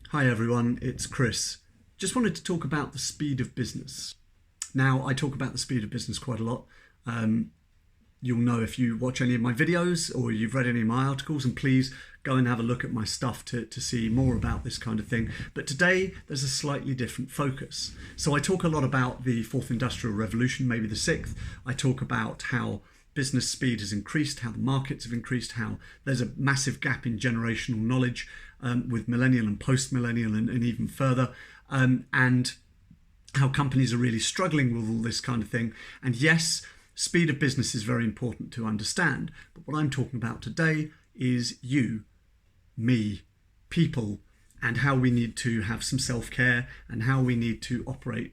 Hi everyone, it's Chris. Just wanted to talk about the speed of business. Now, I talk about the speed of business quite a lot. You'll know if you watch any of my videos or you've read any of my articles, and please go and have a look at my stuff to see more about this kind of thing. But today, there's a slightly different focus. So I talk a lot about the fourth industrial revolution, maybe the sixth. I talk about how business speed has increased, how the markets have increased, how there's a massive gap in generational knowledge with millennial and post-millennial and even further, and how companies are really struggling with all this kind of thing. And yes, speed of business is very important to understand. But what I'm talking about today is you, me, people, and how we need to have some self-care and how we need to operate,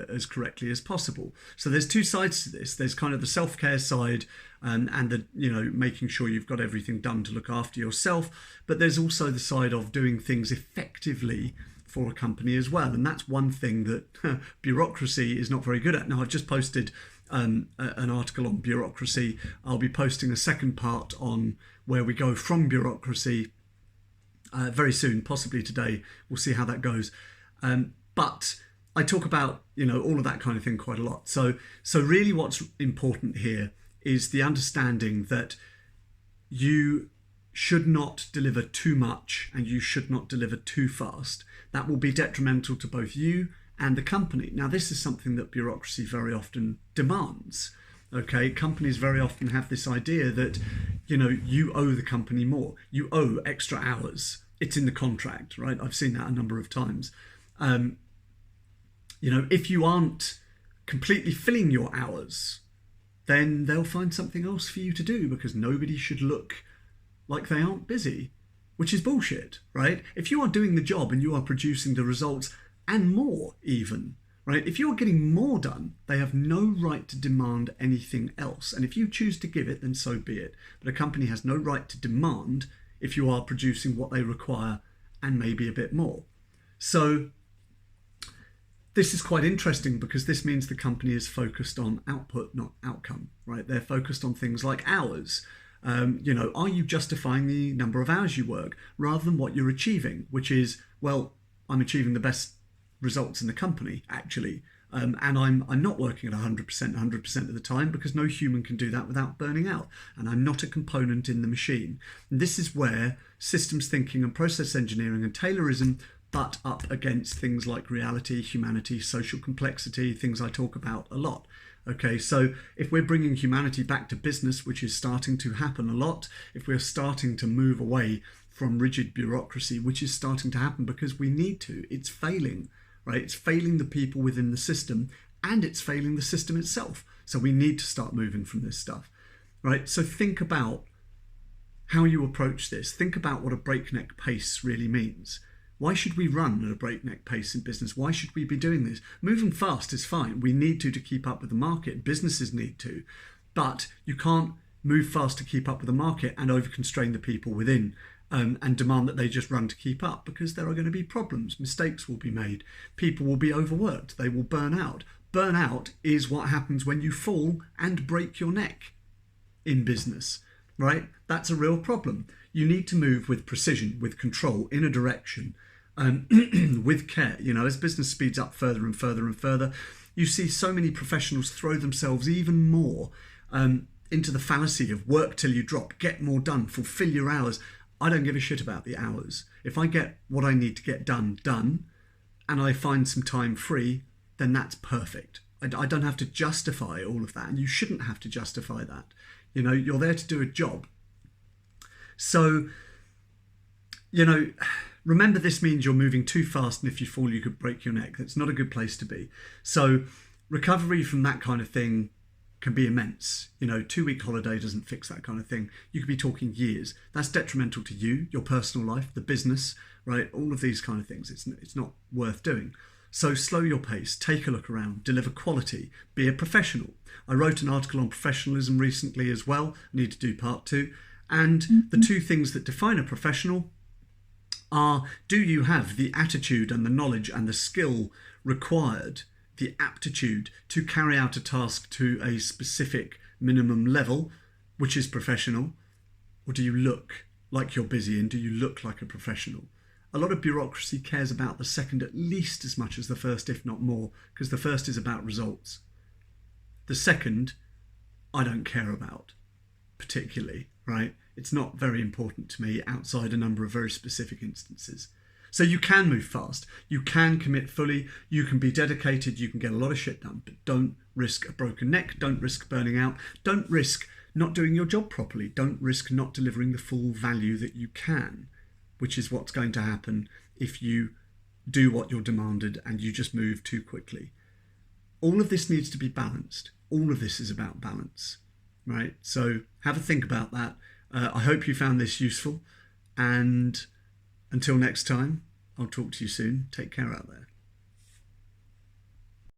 as correctly as possible. So there's two sides to this. There's kind of the self-care side and the, making sure you've got everything done to look after yourself. But there's also the side of doing things effectively for a company as well. And that's one thing that bureaucracy is not very good at. Now, I've just posted an article on bureaucracy. I'll be posting a second part on where we go from bureaucracy very soon, possibly today. We'll see how that goes. But I talk about, all of that kind of thing quite a lot. So really what's important here is the understanding that you should not deliver too much and you should not deliver too fast. That will be detrimental to both you and the company. Now, this is something that bureaucracy very often demands. Okay, companies very often have this idea that, you owe the company more. You owe extra hours. It's in the contract, right? I've seen that a number of times. If you aren't completely filling your hours, then they'll find something else for you to do because nobody should look like they aren't busy, which is bullshit, right? If you are doing the job and you are producing the results and more even, right? If you're getting more done, they have no right to demand anything else. And if you choose to give it, then so be it. But a company has no right to demand if you are producing what they require and maybe a bit more. So this is quite interesting because this means the company is focused on output, not outcome, right? They're focused on things like hours. Are you justifying the number of hours you work rather than what you're achieving, which is, well, I'm achieving the best results in the company, actually. And I'm not working at 100% of the time because no human can do that without burning out. And I'm not a component in the machine. And this is where systems thinking and process engineering and Taylorism butt up against things like reality, humanity, social complexity, things I talk about a lot. Okay, so if we're bringing humanity back to business, which is starting to happen a lot, if we're starting to move away from rigid bureaucracy, which is starting to happen because we need to, it's failing, right? It's failing the people within the system and it's failing the system itself. So we need to start moving from this stuff, right? So think about how you approach this. Think about what a breakneck pace really means. Why should we run at a breakneck pace in business? Why should we be doing this? Moving fast is fine. We need to keep up with the market. Businesses need to. But you can't move fast to keep up with the market and over-constrain the people within and demand that they just run to keep up because there are going to be problems. Mistakes will be made. People will be overworked. They will burn out. Burnout is what happens when you fall and break your neck in business, right? That's a real problem. You need to move with precision, with control, in a direction, with care. As business speeds up further and further and further, you see so many professionals throw themselves even more into the fallacy of work till you drop, get more done, fulfill your hours. I don't give a shit about the hours. If I get what I need to get done, and I find some time free, then that's perfect. I don't have to justify all of that, and you shouldn't have to justify that. You're there to do a job. So, remember, this means you're moving too fast, and if you fall, you could break your neck. That's not a good place to be. So recovery from that kind of thing can be immense. 2-week holiday doesn't fix that kind of thing. You could be talking years. That's detrimental to you, your personal life, the business, right? All of these kind of things. It's not worth doing. So slow your pace, take a look around, deliver quality, be a professional. I wrote an article on professionalism recently as well. I need to do part 2. And the two things that define a professional are, do you have the attitude and the knowledge and the skill required, the aptitude to carry out a task to a specific minimum level, which is professional, or do you look like you're busy and do you look like a professional? A lot of bureaucracy cares about the second at least as much as the first, if not more, because the first is about results. The second, I don't care about particularly, right? It's not very important to me outside a number of very specific instances. So you can move fast, you can commit fully, you can be dedicated, you can get a lot of shit done, but don't risk a broken neck, don't risk burning out, don't risk not doing your job properly, don't risk not delivering the full value that you can, which is what's going to happen if you do what you're demanded and you just move too quickly. All of this needs to be balanced. All of this is about balance, right? So have a think about that. I hope you found this useful, and until next time, I'll talk to you soon. Take care out there.